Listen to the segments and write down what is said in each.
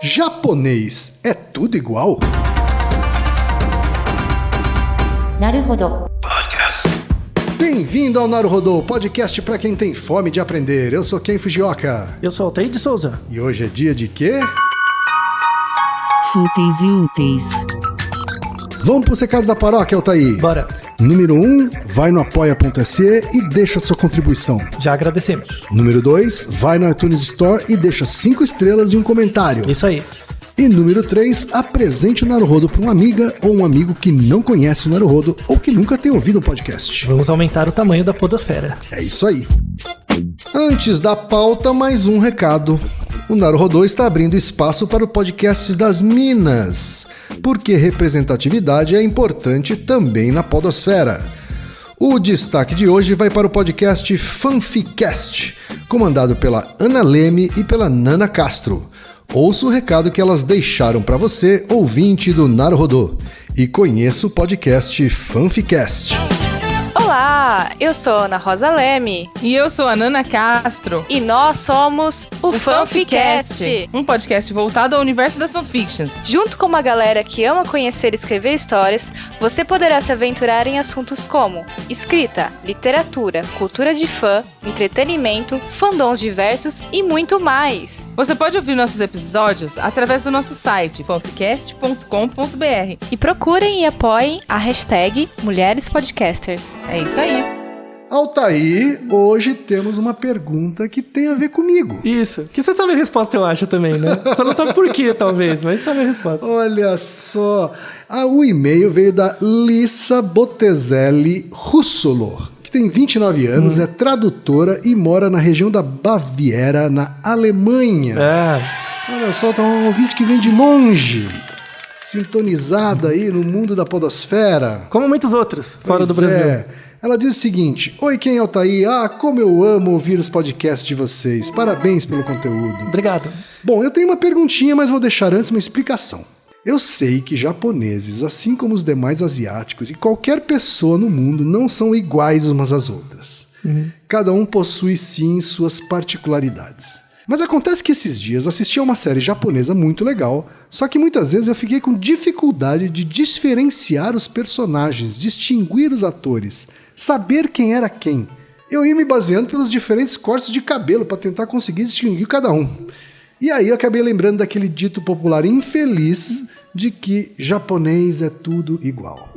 Japonês é tudo igual? Naruhodo. Bem-vindo ao Naruhodo, podcast para quem tem fome de aprender. Eu sou Ken Fujioka. Eu sou Altair de Souza. E hoje é dia de quê? Fúteis e úteis. Vamos para os recados da paróquia, Altair. Bora. Número 1, vai no apoia.se e deixa sua contribuição. Já agradecemos. Número 2, vai no iTunes Store e deixa 5 estrelas e um comentário. Isso aí. E número 3, apresente o Naruhodo para uma amiga ou um amigo que não conhece o Naruhodo ou que nunca tem ouvido um podcast. Vamos aumentar o tamanho da podosfera. É isso aí. Antes da pauta, mais um recado. O Naruhodo está abrindo espaço para o podcast das Minas, porque representatividade é importante também na podosfera. O destaque de hoje vai para o podcast Fanficast, comandado pela Ana Leme e pela Nana Castro. Ouça o recado que elas deixaram para você, ouvinte do Naruhodo, e conheça o podcast Fanficast. Olá, eu sou Ana Rosa Leme. E eu sou a Nana Castro. E nós somos o Fanficast, um podcast voltado ao universo das fanfictions. Junto com uma galera que ama conhecer e escrever histórias, você poderá se aventurar em assuntos como escrita, literatura, cultura de fã, entretenimento, fandoms diversos e muito mais. Você pode ouvir nossos episódios através do nosso site, fanficast.com.br. E procurem e apoiem a hashtag Mulheres Podcasters. É isso aí. Altair, hoje temos uma pergunta que tem a ver comigo. Isso. Que você sabe a resposta, eu acho, também, né? Só não sabe por quê, talvez, mas sabe a resposta. Olha só. O e-mail veio da Lissa Botezelli Russolo, que tem 29 anos, é tradutora e mora na região da Baviera, na Alemanha. Olha só, tá um ouvinte que vem de longe, sintonizada aí no mundo da podosfera. Como muitos outros, fora do Brasil. Ela diz o seguinte: oi, Ken e Altair, como eu amo ouvir os podcasts de vocês. Parabéns pelo conteúdo. Obrigado. Bom, eu tenho uma perguntinha, mas vou deixar antes uma explicação. Eu sei que japoneses, assim como os demais asiáticos e qualquer pessoa no mundo, não são iguais umas às outras. Cada um possui, sim, suas particularidades. Mas acontece que esses dias assisti a uma série japonesa muito legal, só que muitas vezes eu fiquei com dificuldade de diferenciar os personagens, distinguir os atores, saber quem era quem. Eu ia me baseando pelos diferentes cortes de cabelo para tentar conseguir distinguir cada um. E aí eu acabei lembrando daquele dito popular infeliz de que japonês é tudo igual.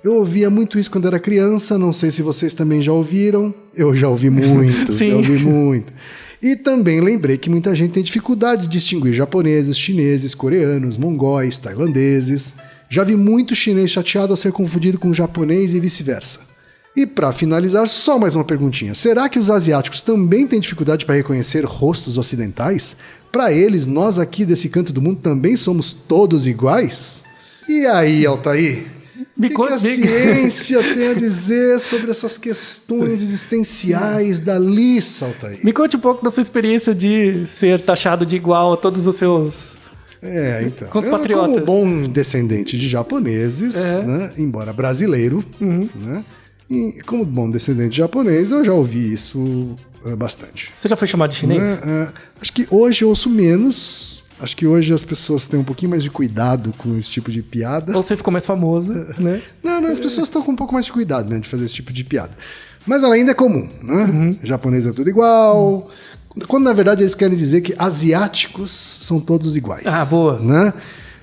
Eu ouvia muito isso quando era criança, não sei se vocês também já ouviram. Eu já ouvi muito, Sim. já ouvi muito. E também lembrei que muita gente tem dificuldade de distinguir japoneses, chineses, coreanos, mongóis, tailandeses. Já vi muito chinês chateado ao ser confundido com japonês e vice-versa. E para finalizar, só mais uma perguntinha. Será que os asiáticos também têm dificuldade para reconhecer rostos ocidentais? Para eles, nós aqui desse canto do mundo também somos todos iguais? E aí, Altair? O que a ciência tem a dizer sobre essas questões existenciais da Lissa, Altair? Me conte um pouco da sua experiência de ser taxado de igual a todos os seus então. compatriotas. Eu, como bom descendente de japoneses, né, embora brasileiro, né, e como bom descendente de japonês, eu já ouvi isso bastante. Você já foi chamado de chinês? Acho que hoje eu ouço menos. Acho que hoje as pessoas têm um pouquinho mais de cuidado com esse tipo de piada. Ou você ficou mais famosa, né? Não, as pessoas estão com um pouco mais de cuidado, né, de fazer esse tipo de piada. Mas ela ainda é comum, né? Japonês é tudo igual. Quando, na verdade, eles querem dizer que asiáticos são todos iguais. Boa. Né?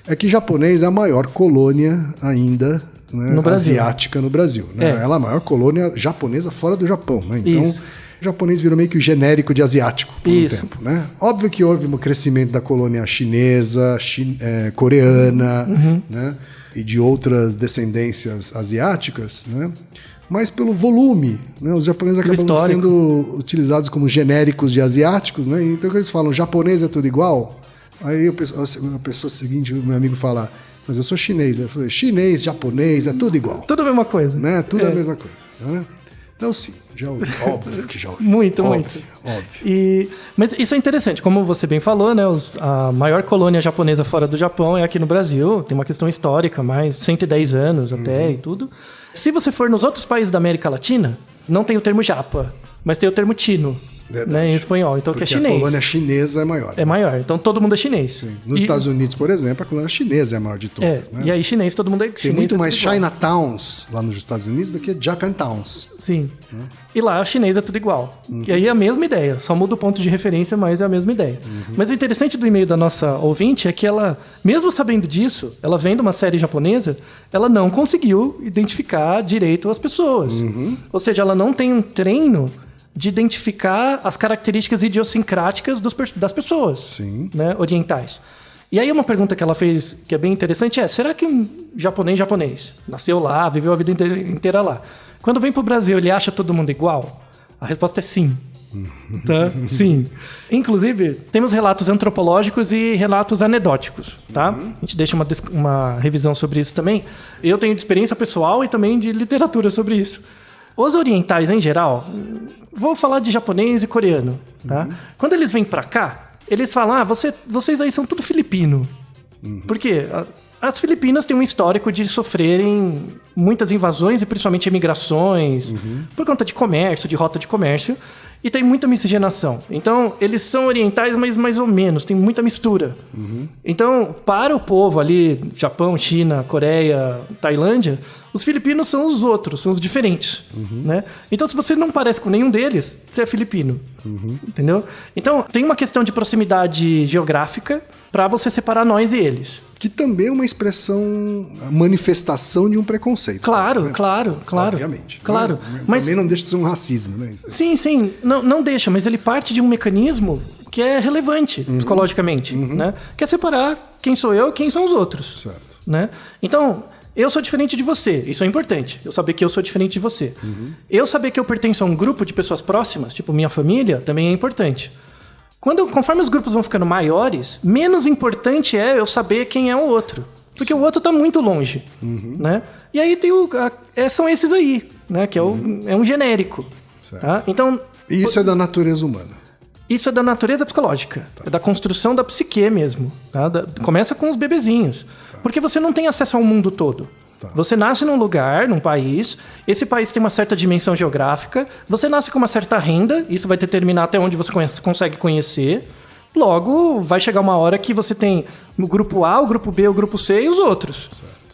É que japonês é a maior colônia ainda, né, no asiática no Brasil. Né? Ela é a maior colônia japonesa fora do Japão. Né? Então, Isso. o japonês virou meio que o genérico de asiático por um tempo. Né? Óbvio que houve um crescimento da colônia chinesa, coreana, né? E de outras descendências asiáticas, né? Mas pelo volume, né? Os japoneses acabam sendo utilizados como genéricos de asiáticos, né? Então, quando eles falam japonês é tudo igual, aí a pessoa seguinte, o meu amigo fala, mas eu sou chinês. Eu falei, chinês, japonês, é tudo igual. Tudo a mesma coisa. Né? Tudo a mesma coisa. Né? Então, sim, já ouvi. Óbvio que já ouvi. Muito. Óbvio. Mas isso é interessante. Como você bem falou, né? A maior colônia japonesa fora do Japão é aqui no Brasil. Tem uma questão histórica, mais 110 anos até e tudo. Se você for nos outros países da América Latina, não tem o termo japa. mas tem o termo chino, né, em espanhol, então que é Porque chinês. a colônia chinesa é maior. É maior, então todo mundo é chinês. Sim. Nos Estados Unidos, por exemplo, a colônia chinesa é a maior de todas. Né? E aí chinês, todo mundo é chinês. Tem muito é mais tudo igual. Chinatowns lá nos Estados Unidos do que Japantowns. Sim. E lá, chinês é tudo igual. E aí é a mesma ideia, só muda o ponto de referência, mas é a mesma ideia. Mas o interessante do e-mail da nossa ouvinte é que ela, mesmo sabendo disso, ela vendo uma série japonesa, ela não conseguiu identificar direito as pessoas. Ou seja, ela não tem um treino de identificar as características idiosincráticas das pessoas, Sim. né, orientais. E aí uma pergunta que ela fez, que é bem interessante, será que um japonês, nasceu lá, viveu a vida inteira lá, quando vem pro Brasil, ele acha todo mundo igual? A resposta é sim. Tá? Sim. Inclusive, temos relatos antropológicos e relatos anedóticos, tá? A gente deixa uma revisão sobre isso também. Eu tenho de experiência pessoal e também de literatura sobre isso. Os orientais, em geral, vou falar de japonês e coreano, tá? Quando eles vêm pra cá, eles falam, vocês aí são tudo filipino. Por quê? As Filipinas têm um histórico de sofrerem muitas invasões e principalmente emigrações por conta de comércio, de rota de comércio, e tem muita miscigenação. Então, eles são orientais, mas mais ou menos, tem muita mistura. Então, para o povo ali, Japão, China, Coreia, Tailândia, os filipinos são os outros, são os diferentes. Né? Então, se você não parece com nenhum deles, você é filipino. Entendeu? Então, tem uma questão de proximidade geográfica para você separar nós e eles. Que também é uma expressão, manifestação de um preconceito. Claro, né? claro. Obviamente. Claro. Mas também não deixa de ser um racismo, né? Sim. Não deixa, mas ele parte de um mecanismo que é relevante psicologicamente, né? Que é separar quem sou eu e quem são os outros. Certo. Né? Então, eu sou diferente de você. Isso é importante. Eu saber que eu sou diferente de você. Eu saber que eu pertenço a um grupo de pessoas próximas, tipo minha família, também é importante. Conforme os grupos vão ficando maiores, menos importante é eu saber quem é o outro. Porque o outro está muito longe. Né? E aí tem são esses aí, né? Que é um genérico. Tá? Então, e isso é da natureza humana. Isso é da natureza psicológica. É da construção da psique mesmo. Tá? Começa com os bebezinhos. Porque você não tem acesso ao mundo todo. Você nasce num lugar, num país, esse país tem uma certa dimensão geográfica, você nasce com uma certa renda, isso vai determinar até onde você consegue conhecer. Logo, vai chegar uma hora que você tem o grupo A, o grupo B, o grupo C e os outros.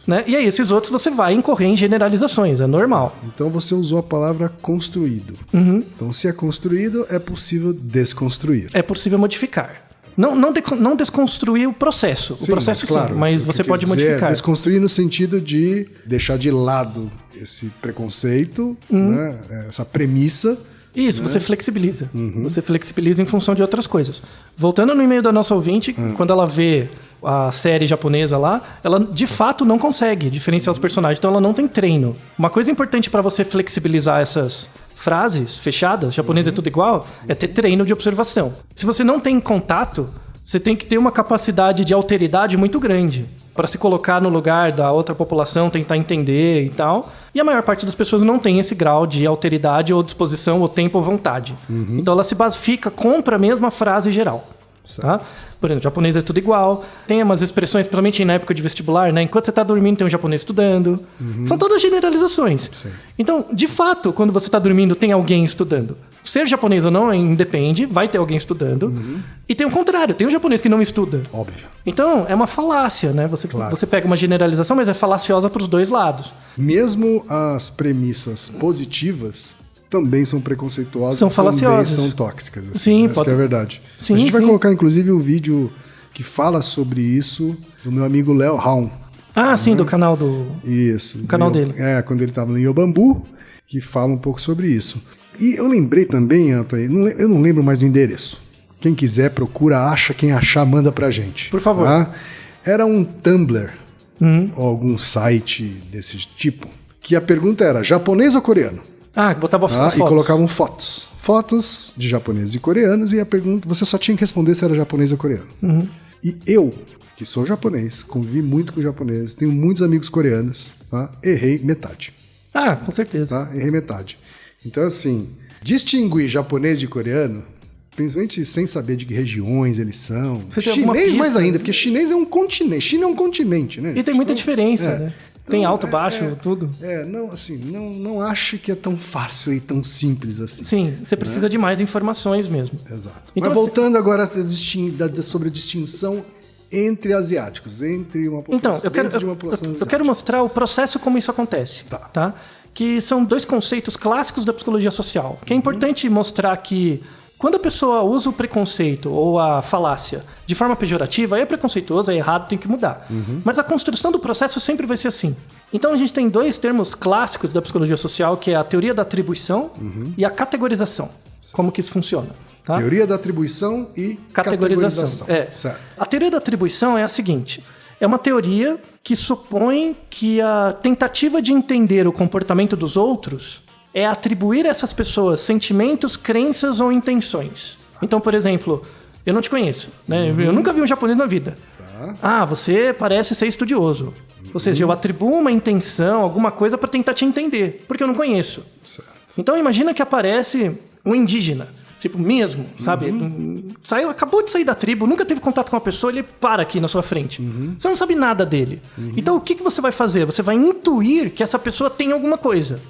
Né? E aí, esses outros você vai incorrer em generalizações, é normal. Então você usou a palavra construído. Então, se é construído, é possível desconstruir. É possível modificar. Não desconstruir o processo. O processo claro, sim, mas você pode modificar. Desconstruir no sentido de deixar de lado esse preconceito, né? Essa premissa. Isso, né? Você flexibiliza. Você flexibiliza em função de outras coisas. Voltando no e-mail da nossa ouvinte, quando ela vê a série japonesa lá, ela de fato não consegue diferenciar os personagens, então ela não tem treino. Uma coisa importante para você flexibilizar essas frases fechadas, japonês é tudo igual, é ter treino de observação. Se você não tem contato, você tem que ter uma capacidade de alteridade muito grande para se colocar no lugar da outra população, tentar entender e tal. E a maior parte das pessoas não tem esse grau de alteridade ou disposição, ou tempo ou vontade. Então ela se compra mesmo a frase geral. Tá? Por exemplo, japonês é tudo igual. Tem umas expressões, principalmente na época de vestibular, né? Enquanto você está dormindo, tem um japonês estudando. São todas generalizações. Sim. Então, de fato, quando você está dormindo, tem alguém estudando. Ser japonês ou não independe, vai ter alguém estudando. E tem o contrário, tem um japonês que não estuda. Óbvio. Então, é uma falácia, né? Você pega uma generalização, mas é falaciosa para os dois lados. Mesmo as premissas positivas também são preconceituosas, são falaciosas, também são tóxicas. Assim, sim, essa que é a verdade. Sim, a gente vai colocar, inclusive, um vídeo que fala sobre isso do meu amigo Léo Raum. Sim, do canal do... Isso. Do canal dele. Quando ele estava no Iobambu, que fala um pouco sobre isso. E eu lembrei também, Antônio, eu não lembro mais do endereço. Quem quiser, procura, acha, quem achar, manda pra gente. Por favor. Tá? Era um Tumblr, ou algum site desse tipo, que a pergunta era, japonês ou coreano? Botava fotos. E colocavam fotos. Fotos de japoneses e coreanos, e a pergunta, você só tinha que responder se era japonês ou coreano. E eu, que sou japonês, convivi muito com japoneses, tenho muitos amigos coreanos, tá? Errei metade. Com certeza. Tá? Errei metade. Então, assim, distinguir japonês de coreano, principalmente sem saber de que regiões eles são. Você tem chinês mais ainda, porque chinês é um continente. China é um continente, né? E tem muita diferença, né? Tem alto, baixo, tudo. Não, assim, não acho que é tão fácil e tão simples assim. Sim, você precisa de mais informações mesmo. Exato. Então, Mas voltando agora sobre a distinção entre asiáticos, entre uma população, eu quero mostrar o processo como isso acontece. Tá? Que são 2 conceitos clássicos da psicologia social. Que é importante mostrar que quando a pessoa usa o preconceito ou a falácia de forma pejorativa, aí é preconceituoso, é errado, tem que mudar. Mas a construção do processo sempre vai ser assim. Então a gente tem 2 termos clássicos da psicologia social, que é a teoria da atribuição e a categorização. Como que isso funciona? Tá? Teoria da atribuição e categorização. Certo. A teoria da atribuição é a seguinte: é uma teoria que supõe que a tentativa de entender o comportamento dos outros é atribuir a essas pessoas sentimentos, crenças ou intenções. Então, por exemplo, eu não te conheço, né? Eu nunca vi um japonês na vida. Você parece ser estudioso. Ou seja, eu atribuo uma intenção, alguma coisa para tentar te entender, porque eu não conheço. Certo. Então, imagina que aparece um indígena. Tipo, mesmo, sabe? Acabou de sair da tribo, nunca teve contato com uma pessoa, ele para aqui na sua frente. Você não sabe nada dele. Então, o que você vai fazer? Você vai intuir que essa pessoa tem alguma coisa.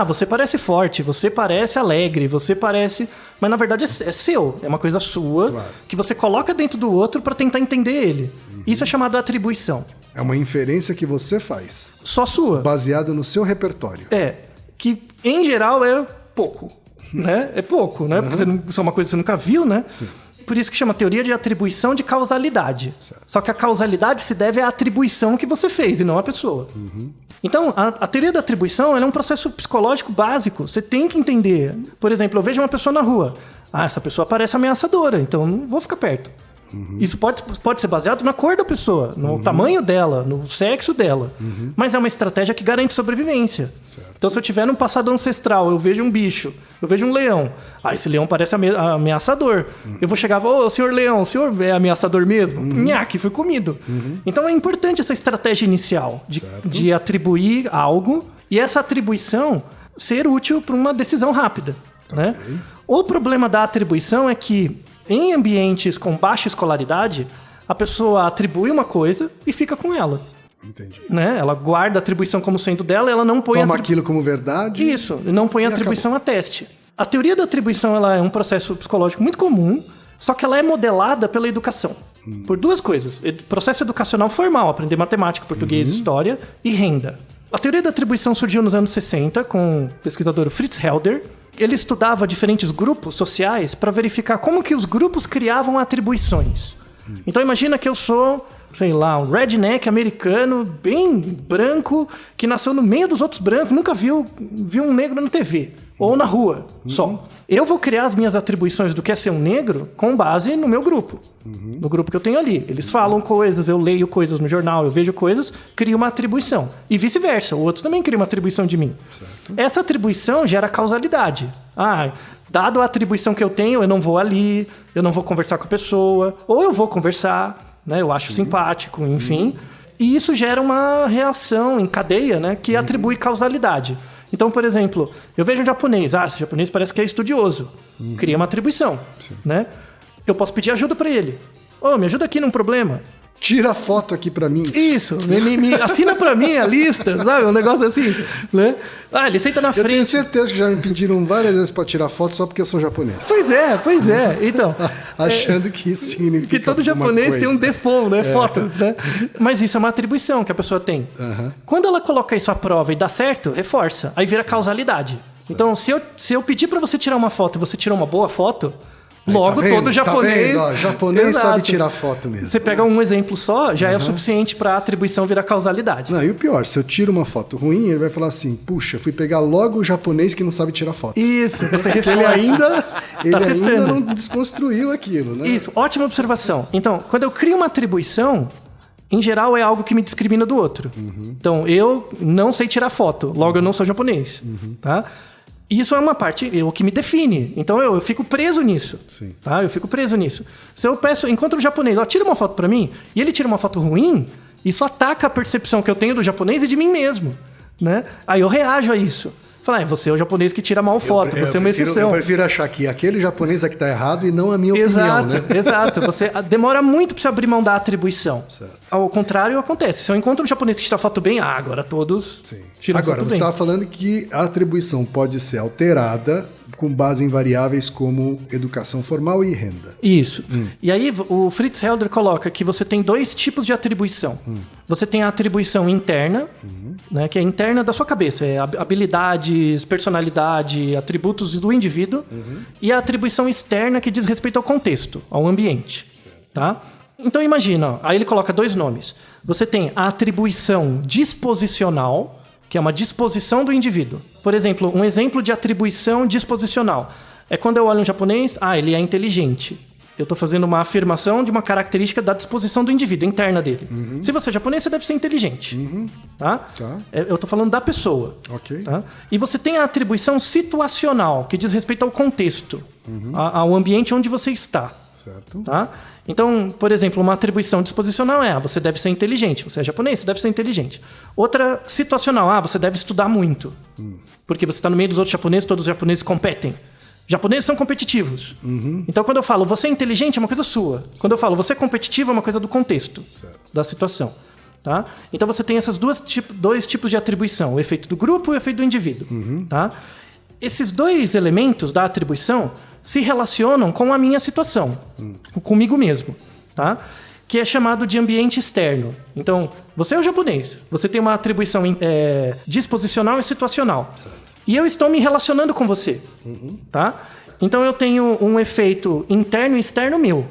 Você parece forte, você parece alegre, você parece... Mas, na verdade, é seu. É uma coisa sua, que você coloca dentro do outro para tentar entender ele. Isso é chamado atribuição. É uma inferência que você faz. Só sua. Baseada no seu repertório. Que, em geral, é pouco. Né? É pouco, né? Porque isso é uma coisa que você nunca viu, né? Sim. Por isso que chama teoria de atribuição de causalidade. Certo. Só que a causalidade se deve à atribuição que você fez e não à pessoa. Então, a teoria da atribuição ela é um processo psicológico básico. Você tem que entender. Por exemplo, eu vejo uma pessoa na rua. Essa pessoa parece ameaçadora, então não vou ficar perto. Isso pode ser baseado na cor da pessoa, no tamanho dela, no sexo dela. Mas é uma estratégia que garante sobrevivência. Certo. Então, se eu tiver num passado ancestral, eu vejo um bicho, eu vejo um leão. Esse leão parece ameaçador. Eu vou chegar e falar, senhor leão, o senhor é ameaçador mesmo? Nhaque, fui comido. Então, é importante essa estratégia inicial de atribuir algo e essa atribuição ser útil para uma decisão rápida. Né? O problema da atribuição é que em ambientes com baixa escolaridade, a pessoa atribui uma coisa e fica com ela. Entendi. Né? Ela guarda a atribuição como sendo dela, ela não põe... Toma aquilo como verdade. Isso, e não põe a atribuição a teste. A teoria da atribuição ela é um processo psicológico muito comum, só que ela é modelada pela educação. Por 2 coisas. Processo educacional formal, aprender matemática, português, história e renda. A teoria da atribuição surgiu nos anos 60 com o pesquisador Fritz Helder. Ele estudava diferentes grupos sociais para verificar como que os grupos criavam atribuições. Então imagina que eu sou, sei lá, um redneck americano, bem branco, que nasceu no meio dos outros brancos, nunca viu um negro na TV. Ou na rua, só. Eu vou criar as minhas atribuições do que é ser um negro com base no meu grupo. No grupo que eu tenho ali. Eles falam coisas, eu leio coisas no jornal, eu vejo coisas, crio uma atribuição. E vice-versa, o outro também cria uma atribuição de mim. Certo. Essa atribuição gera causalidade. Dado a atribuição que eu tenho, eu não vou ali, eu não vou conversar com a pessoa, ou eu vou conversar, né? Eu acho simpático, enfim. E isso gera uma reação em cadeia, né? Que atribui causalidade. Então, por exemplo, eu vejo um japonês. Esse japonês parece que é estudioso. Cria uma atribuição. Né? Eu posso pedir ajuda para ele. Me ajuda aqui num problema. Tira a foto aqui pra mim. Isso, assina pra mim a lista, sabe? Um negócio assim, né? Ele senta na frente. Eu tenho certeza que já me pediram várias vezes pra tirar foto só porque eu sou japonês. Pois é. Então... Achando que isso significa que todo japonês tem um default, né? Fotos, né? Mas isso é uma atribuição que a pessoa tem. Quando ela coloca isso à prova e dá certo, reforça. Aí vira causalidade. Certo. Então, se eu pedir pra você tirar uma foto e você tirou uma boa foto... Logo, todo japonês... Tá vendo? Japonês sabe tirar foto mesmo. Você pega um exemplo só, já é o suficiente para a atribuição virar causalidade. E o pior, se eu tiro uma foto ruim, ele vai falar assim, puxa, fui pegar logo o japonês que não sabe tirar foto. Isso, você reforça. Ele ainda não desconstruiu aquilo, né? Isso, ótima observação. Então, quando eu crio uma atribuição, em geral é algo que me discrimina do outro. Então, eu não sei tirar foto, logo eu não sou japonês, tá? Isso é uma parte o que me define. Então eu fico preso nisso. Sim. Tá? Eu fico preso nisso. Se eu encontro um japonês, tira uma foto pra mim, e ele tira uma foto ruim, isso ataca a percepção que eu tenho do japonês e de mim mesmo. Né? Aí eu reajo a isso. Fala, você é o japonês que tira mal foto, você é uma exceção. Eu prefiro achar que aquele japonês é que tá errado e não a minha opinião, né? Exato. Você demora muito pra você abrir mão da atribuição. Certo. Ao contrário, acontece. Se eu encontro um japonês que tira foto bem, agora todos tiram Agora, foto você bem. estava falando que a atribuição pode ser alterada com base em variáveis como educação formal e renda. Isso. E aí o Fritz Helder coloca que você tem 2 tipos de atribuição. Você tem a atribuição interna, né, que é interna da sua cabeça, é habilidades, personalidade, atributos do indivíduo, e a atribuição externa que diz respeito ao contexto, ao ambiente. Tá? Então imagina, ó, aí ele coloca 2 nomes. Você tem a atribuição disposicional, que é uma disposição do indivíduo. Por exemplo, um exemplo de atribuição disposicional é quando eu olho um japonês, ele é inteligente. Eu estou fazendo uma afirmação de uma característica da disposição do indivíduo, interna dele. Se você é japonês, você deve ser inteligente. Tá? Eu estou falando da pessoa. Ok. Tá? E você tem a atribuição situacional, que diz respeito ao contexto, ao ambiente onde você está. Certo. Tá? Então, por exemplo, uma atribuição disposicional é você deve ser inteligente. Você é japonês, você deve ser inteligente. Outra situacional, você deve estudar muito. Porque você está no meio dos outros japoneses, todos os japoneses competem. Japoneses são competitivos. Então, quando eu falo você é inteligente, é uma coisa sua. Quando eu falo você é competitivo, é uma coisa do contexto, da situação. Tá? Então, você tem esses 2 tipos de atribuição. O efeito do grupo e o efeito do indivíduo. Tá? Esses 2 elementos da atribuição se relacionam com a minha situação, comigo mesmo, tá? Que é chamado de ambiente externo. Então, você é o japonês, você tem uma atribuição disposicional e situacional. Certo. E eu estou me relacionando com você, tá? Então, eu tenho um efeito interno e externo meu.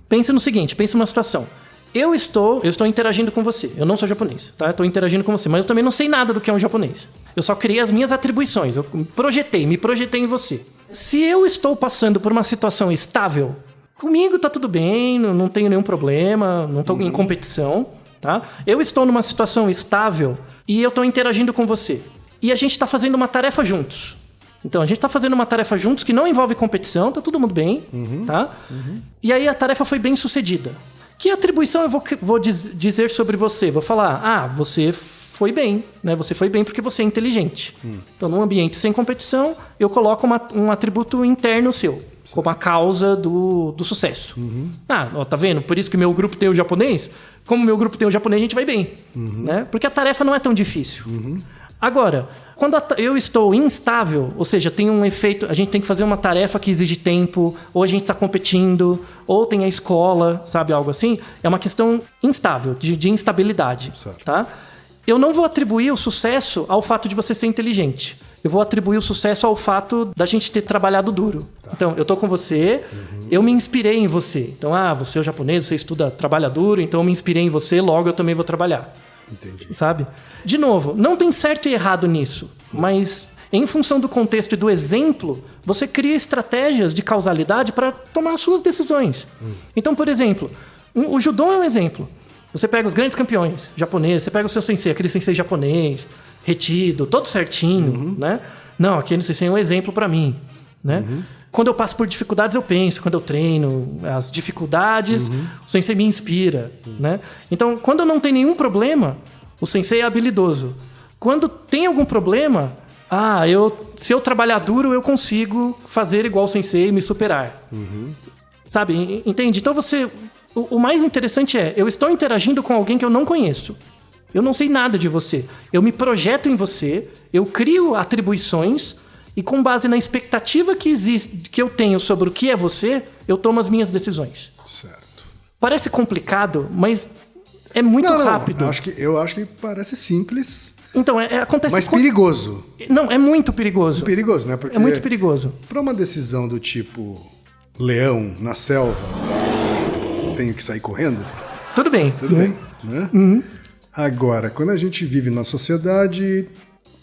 Pense no seguinte, pense numa situação. Eu estou interagindo com você. Eu não sou japonês, tá? Eu estou interagindo com você, mas eu também não sei nada do que é um japonês. Eu só criei as minhas atribuições. Eu me projetei em você. Se eu estou passando por uma situação estável, comigo tá tudo bem, não tenho nenhum problema, não estou em competição, tá? Eu estou numa situação estável e eu estou interagindo com você. E a gente está fazendo uma tarefa juntos. Então, a gente está fazendo uma tarefa juntos que não envolve competição, tá todo mundo bem, tá? E aí a tarefa foi bem sucedida. Que atribuição eu vou dizer sobre você? Vou falar, você foi bem, né? Você foi bem porque você é inteligente. Então, num ambiente sem competição, eu coloco um atributo interno seu, como a causa do sucesso. Tá vendo? Por isso que meu grupo tem o japonês. Como meu grupo tem o japonês, a gente vai bem. Né? Porque a tarefa não é tão difícil. Agora, quando eu estou instável, ou seja, tem um efeito, a gente tem que fazer uma tarefa que exige tempo, ou a gente está competindo, ou tem a escola, sabe, algo assim, é uma questão instável, de instabilidade, tá? Eu não vou atribuir o sucesso ao fato de você ser inteligente. Eu vou atribuir o sucesso ao fato da gente ter trabalhado duro. Então, eu tô com você, eu me inspirei em você. Então, você é o japonês, você trabalha duro, então eu me inspirei em você, logo eu também vou trabalhar. Entendi. Sabe? De novo, não tem certo e errado nisso, mas em função do contexto e do exemplo, você cria estratégias de causalidade para tomar as suas decisões. Então, por exemplo, o judô é um exemplo. Você pega os grandes campeões japoneses, você pega o seu sensei, aquele sensei japonês, retido, todo certinho, né? Não, aquele sensei é um exemplo para mim, né? Quando eu passo por dificuldades, eu penso. Quando eu treino as dificuldades, o sensei me inspira, né? Então, quando não tem nenhum problema, o sensei é habilidoso. Quando tem algum problema, se eu trabalhar duro, eu consigo fazer igual o sensei e me superar. Sabe? Entende? Então, o mais interessante eu estou interagindo com alguém que eu não conheço. Eu não sei nada de você. Eu me projeto em você, eu crio atribuições e com base na expectativa que eu tenho sobre o que é você, eu tomo as minhas decisões. Certo. Parece complicado, mas é muito rápido. Eu acho que parece simples. Então, acontece... Mas perigoso. Não, é muito perigoso. Perigoso, né? Porque é muito perigoso. Para uma decisão do tipo leão na selva, tenho que sair correndo? Tudo bem. Tudo bem, né? Agora, quando a gente vive numa sociedade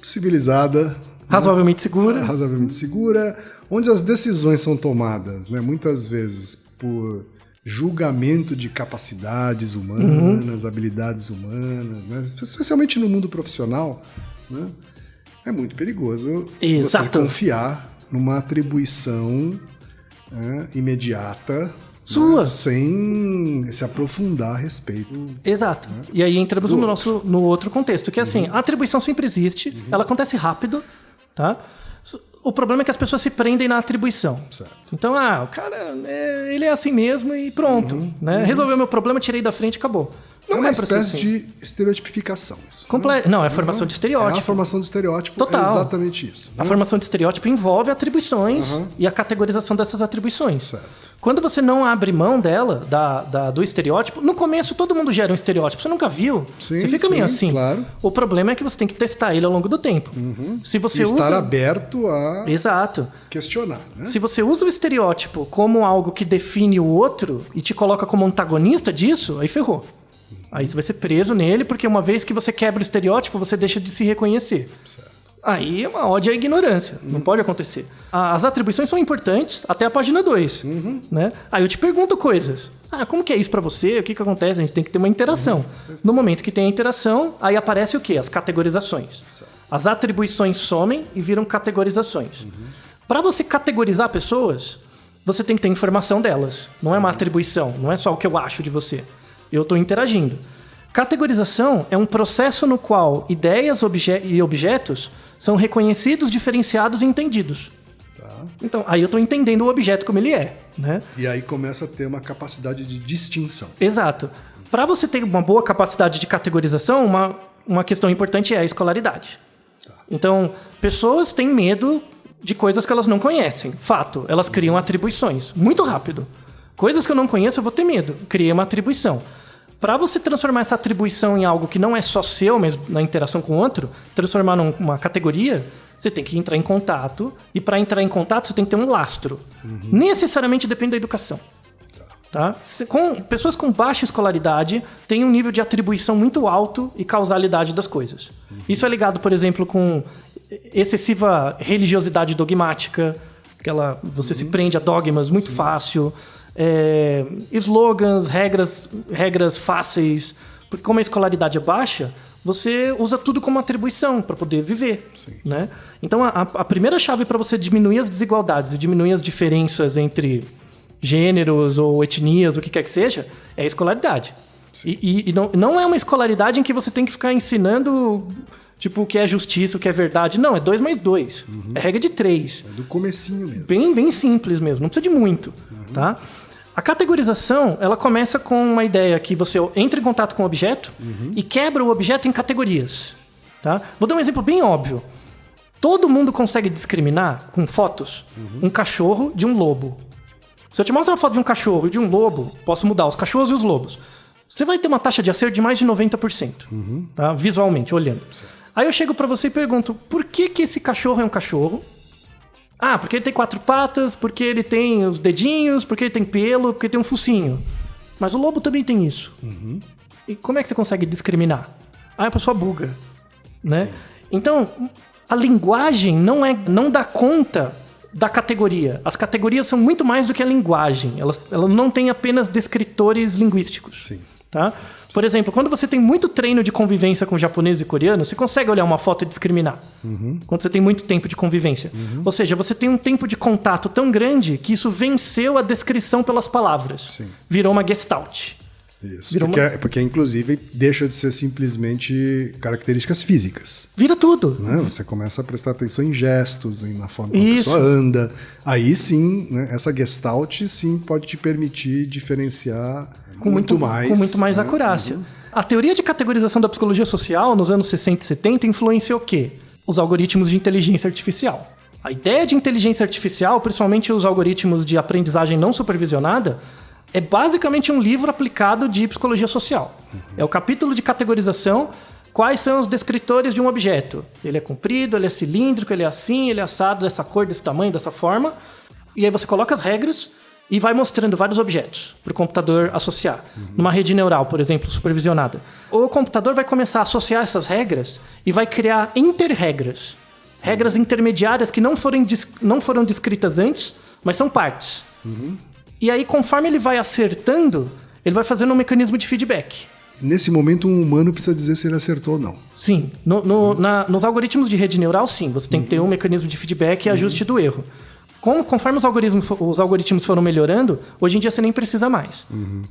civilizada... Razoavelmente segura. Razoavelmente segura, onde as decisões são tomadas, né, muitas vezes por julgamento de capacidades humanas, habilidades humanas, né, especialmente no mundo profissional, né, é muito perigoso você confiar numa atribuição imediata Sua. Sem se aprofundar a respeito. Exato. E aí entramos no outro contexto, que é assim, a atribuição sempre existe, ela acontece rápido, tá? O problema é que as pessoas se prendem na atribuição. Certo. Então, o cara, ele é assim mesmo e pronto. Né? Resolveu meu problema, tirei da frente e acabou. Não é uma pra ser espécie assim. de estereotipificação. Isso, Não, é formação de estereótipo. É a formação de estereótipo. Total. É exatamente isso. A formação de estereótipo envolve atribuições e a categorização dessas atribuições. Certo. Quando você não abre mão dela, do estereótipo, no começo todo mundo gera um estereótipo. Você nunca viu? Sim, você fica meio assim. Claro. O problema é que você tem que testar ele ao longo do tempo. Se você estar aberto a Exato. questionar. Né? Se você usa o estereótipo como algo que define o outro e te coloca como antagonista disso, aí ferrou. Aí você vai ser preso nele, porque uma vez que você quebra o estereótipo, você deixa de se reconhecer. Certo. Aí é uma ódio à ignorância. Não pode acontecer. As atribuições são importantes até a página 2. Né? Aí eu te pergunto coisas. Como que é isso pra você? O que acontece? A gente tem que ter uma interação. No momento que tem a interação, aí aparece o quê? As categorizações. Certo. As atribuições somem e viram categorizações. Para você categorizar pessoas, você tem que ter informação delas. Não é uma atribuição. Não é só o que eu acho de você. Eu estou interagindo. Categorização é um processo no qual ideias e objetos são reconhecidos, diferenciados e entendidos. Tá. Então, aí eu estou entendendo o objeto como ele é. Né? E aí começa a ter uma capacidade de distinção. Exato. Para você ter uma boa capacidade de categorização, uma questão importante é a escolaridade. Tá. Então, pessoas têm medo de coisas que elas não conhecem. Fato, elas criam atribuições muito rápido. Coisas que eu não conheço, eu vou ter medo. Criei uma atribuição. Para você transformar essa atribuição em algo que não é só seu, mas na interação com o outro, transformar numa categoria, você tem que entrar em contato. E para entrar em contato, você tem que ter um lastro. Necessariamente depende da educação. Tá? Pessoas com baixa escolaridade têm um nível de atribuição muito alto e causalidade das coisas. Isso é ligado, por exemplo, com excessiva religiosidade dogmática, você se prende a dogmas muito fácil. Slogans, regras fáceis. Porque como a escolaridade é baixa, você usa tudo como atribuição para poder viver. Né? Então, a primeira chave para você diminuir as desigualdades e diminuir as diferenças entre gêneros ou etnias, o que quer que seja, é a escolaridade. E não é uma escolaridade em que você tem que ficar ensinando tipo o que é justiça, o que é verdade. Não, é 2 mais 2. É regra de 3. É do comecinho mesmo. Bem simples mesmo, não precisa de muito. Tá? A categorização, ela começa com uma ideia que você entra em contato com o objeto e quebra o objeto em categorias. Tá? Vou dar um exemplo bem óbvio. Todo mundo consegue discriminar, com fotos, um cachorro de um lobo. Se eu te mostro uma foto de um cachorro e de um lobo, posso mudar os cachorros e os lobos. Você vai ter uma taxa de acerto de mais de 90%, tá? Visualmente, olhando. Certo. Aí eu chego pra você e pergunto, por que esse cachorro é um cachorro? Porque ele tem 4 patas, porque ele tem os dedinhos, porque ele tem pelo, porque ele tem um focinho. Mas o lobo também tem isso. E como é que você consegue discriminar? A pessoa buga. Né? Então, a linguagem não dá conta da categoria. As categorias são muito mais do que a linguagem. Elas não têm apenas descritores linguísticos. Sim. Tá? Por exemplo, quando você tem muito treino de convivência com japonês e coreano, você consegue olhar uma foto e discriminar. Quando você tem muito tempo de convivência. Ou seja, você tem um tempo de contato tão grande que isso venceu a descrição pelas palavras. Sim. Virou uma gestalt. Isso, porque inclusive deixa de ser simplesmente características físicas. Vira tudo. Né? Você começa a prestar atenção em gestos, na forma como a pessoa anda. Aí sim, né, essa gestalt sim pode te permitir diferenciar com muito mais acurácia. A teoria de categorização da psicologia social nos anos 60 e 70 influenciou o quê? Os algoritmos de inteligência artificial. A ideia de inteligência artificial, principalmente os algoritmos de aprendizagem não supervisionada, é basicamente um livro aplicado de psicologia social. É o capítulo de categorização. Quais são os descritores de um objeto? Ele é comprido, ele é cilíndrico, ele é assim, ele é assado, dessa cor, desse tamanho, dessa forma. E aí você coloca as regras e vai mostrando vários objetos para o computador associar. Numa rede neural, por exemplo, supervisionada. O computador vai começar a associar essas regras e vai criar interregras. Regras intermediárias que não foram descritas antes, mas são partes. E aí, conforme ele vai acertando, ele vai fazendo um mecanismo de feedback. Nesse momento, um humano precisa dizer se ele acertou ou não. Sim. Nos algoritmos de rede neural, sim. Você tem que ter um mecanismo de feedback e ajuste do erro. Conforme os algoritmos foram melhorando, hoje em dia você nem precisa mais.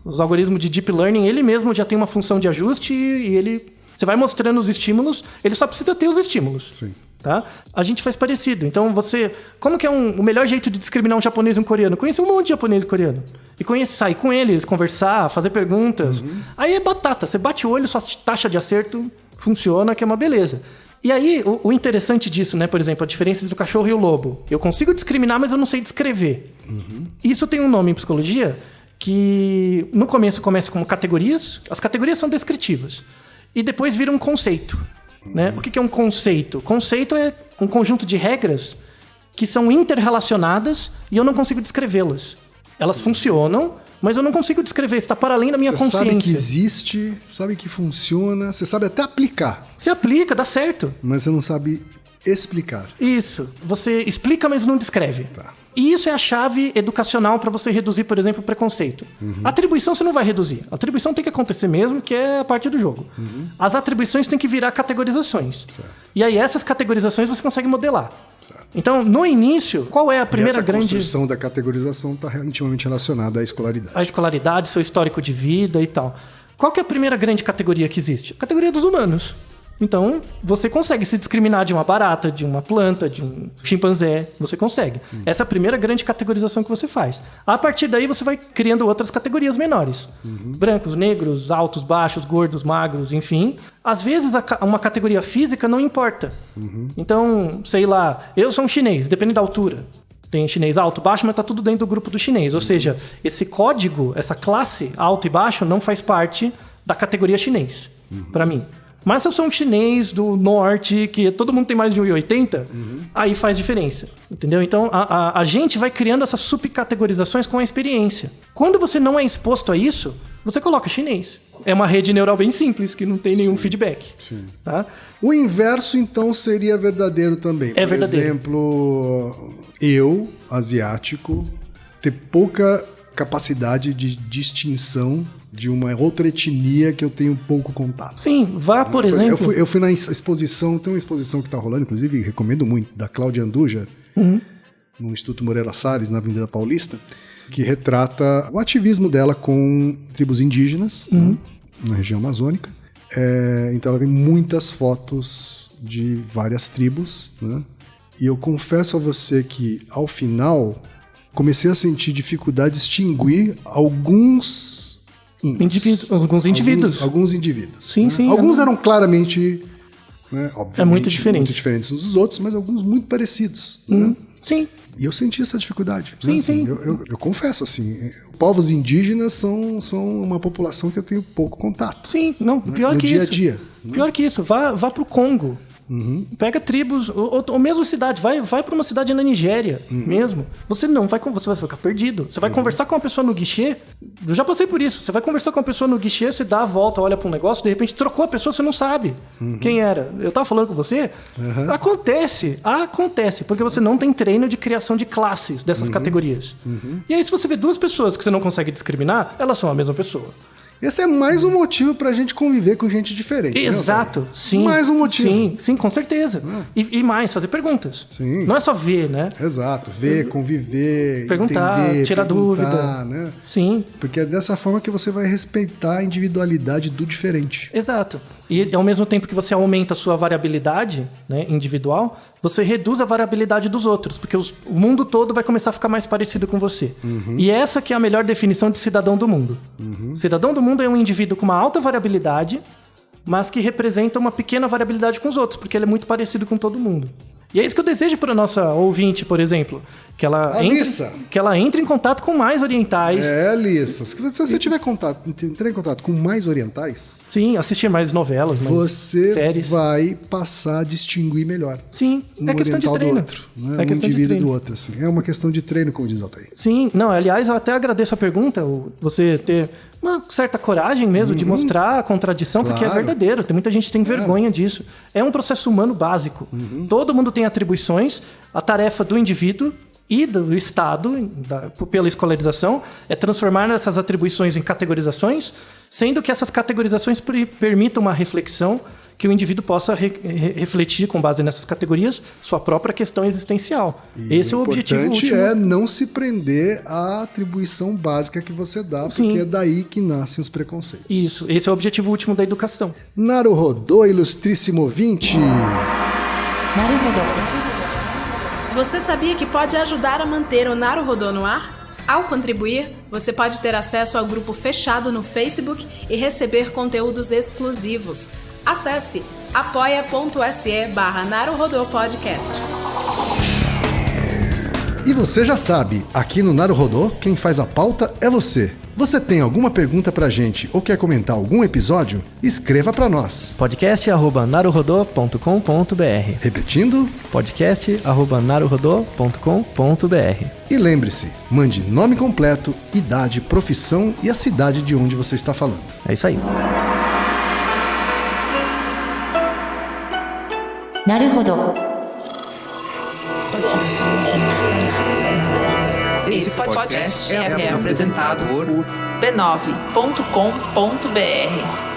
Os algoritmos de Deep Learning, ele mesmo já tem uma função de ajuste e você vai mostrando os estímulos, ele só precisa ter os estímulos. Sim. Tá? A gente faz parecido. Então como que é o melhor jeito de discriminar um japonês e um coreano? Conhecer um monte de japonês e coreano. E sair com eles, conversar, fazer perguntas. Aí é batata. Você bate o olho, sua taxa de acerto funciona, que é uma beleza. E aí, o interessante disso, né? Por exemplo, a diferença entre o cachorro e o lobo. Eu consigo discriminar, mas eu não sei descrever. Isso tem um nome em psicologia que no começo começa como categorias. As categorias são descritivas. E depois vira um conceito. Né? O que é um conceito? Conceito é um conjunto de regras que são interrelacionadas e eu não consigo descrevê-las. Elas funcionam, mas eu não consigo descrever, está para além da minha consciência. Você sabe que existe, sabe que funciona, você sabe até aplicar. Você aplica, dá certo. Mas você não sabe explicar. Isso. Você explica, mas não descreve. Tá. E isso é a chave educacional para você reduzir, por exemplo, o preconceito. Atribuição você não vai reduzir. A atribuição tem que acontecer mesmo, que é a parte do jogo. As atribuições têm que virar categorizações. Certo. E aí essas categorizações você consegue modelar. Certo. Então, no início, qual é a primeira grande... A construção da categorização está intimamente relacionada à escolaridade. A escolaridade, seu histórico de vida e tal. Qual que é a primeira grande categoria que existe? A categoria dos humanos. Então, você consegue se discriminar de uma barata, de uma planta, de um chimpanzé. Você consegue. Essa é a primeira grande categorização que você faz. A partir daí, você vai criando outras categorias menores. Brancos, negros, altos, baixos, gordos, magros, enfim. Às vezes, uma categoria física não importa. Então, sei lá, eu sou um chinês, depende da altura. Tem chinês alto, baixo, mas tá tudo dentro do grupo do chinês. Ou seja, esse código, essa classe alto e baixo não faz parte da categoria chinês, para mim. Mas se eu sou um chinês do norte, que todo mundo tem mais de 1,80, aí faz diferença, entendeu? Então, a gente vai criando essas subcategorizações com a experiência. Quando você não é exposto a isso, você coloca chinês. É uma rede neural bem simples, que não tem nenhum feedback. Tá? O inverso, então, seria verdadeiro também. É verdadeiro. Por exemplo, eu, asiático, ter pouca capacidade de distinção de uma outra etnia que eu tenho pouco contato. Sim, por exemplo... Eu fui na exposição, tem uma exposição que está rolando, inclusive recomendo muito, da Cláudia Anduja, no Instituto Moreira Salles, na Avenida Paulista, que retrata o ativismo dela com tribos indígenas, na região amazônica. Então ela tem muitas fotos de várias tribos, né? E eu confesso a você que, ao final, comecei a sentir dificuldade de distinguir alguns indivíduos. Alguns indivíduos. Sim, né? sim. Alguns eram claramente, né, obviamente, muito diferentes uns dos outros, mas alguns muito parecidos. Né? Sim. E eu senti essa dificuldade. Sim, né? Assim, sim. Eu confesso, assim, povos indígenas são uma população que eu tenho pouco contato. Sim, não, pior no que dia isso. a dia. Pior que isso, vá pro Congo. Pega tribos, ou mesmo cidade, vai para uma cidade na Nigéria mesmo. Você vai ficar perdido. Você vai conversar com uma pessoa no guichê. Eu já passei por isso. Você vai conversar com uma pessoa no guichê, você dá a volta, olha para um negócio, de repente trocou a pessoa, você não sabe quem era. Eu tava falando com você. Acontece, porque você não tem treino de criação de classes dessas categorias. E aí, se você vê duas pessoas que você não consegue discriminar, elas são a mesma pessoa. Esse é mais um motivo pra gente conviver com gente diferente. Exato, né, sim. Mais um motivo. Sim, com certeza. E mais, fazer perguntas. Sim. Não é só ver, né? Exato, ver, conviver, perguntar, entender, tirar dúvida. Né? Sim. Porque é dessa forma que você vai respeitar a individualidade do diferente. Exato. E ao mesmo tempo que você aumenta a sua variabilidade, né, individual, você reduz a variabilidade dos outros, porque o mundo todo vai começar a ficar mais parecido com você. E essa que é a melhor definição de cidadão do mundo. Cidadão do mundo é um indivíduo com uma alta variabilidade, mas que representa uma pequena variabilidade com os outros, porque ele é muito parecido com todo mundo. E é isso que eu desejo para a nossa ouvinte, por exemplo. Que ela entre em contato com mais orientais. Alissa. Se você entrar em contato com mais orientais... Sim, assistir mais novelas, mais séries. Você vai passar a distinguir melhor. Sim, é questão de treino. Do outro, né? Um indivíduo do outro. Assim. É uma questão de treino, como diz Altair. Sim, não, aliás, eu até agradeço a pergunta, você ter uma certa coragem mesmo de mostrar a contradição, porque é verdadeiro. Tem muita gente que tem vergonha disso. É um processo humano básico. Todo mundo tem atribuições. A tarefa do indivíduo e do Estado, pela escolarização, é transformar essas atribuições em categorizações, sendo que essas categorizações permitam uma reflexão que o indivíduo possa refletir, com base nessas categorias, sua própria questão existencial. Esse é o objetivo último. O importante é não se prender à atribuição básica que você dá, Sim. porque é daí que nascem os preconceitos. Isso, esse é o objetivo último da educação. Naruhodô, ilustríssimo ouvinte. なるほど。 Você sabia que pode ajudar a manter o Naruhodô no ar? Ao contribuir, você pode ter acesso ao grupo fechado no Facebook e receber conteúdos exclusivos. Acesse apoia.se/Naruhodô Podcast. E você já sabe, aqui no Naruhodô, quem faz a pauta é você. Você tem alguma pergunta pra gente ou quer comentar algum episódio? Escreva pra nós. podcast@naruhodô.com.br. Repetindo? podcast@naruhodô.com.br. E lembre-se, mande nome completo, idade, profissão e a cidade de onde você está falando. É isso aí. なるほど。 Esse podcast é apresentado por b9.com.br.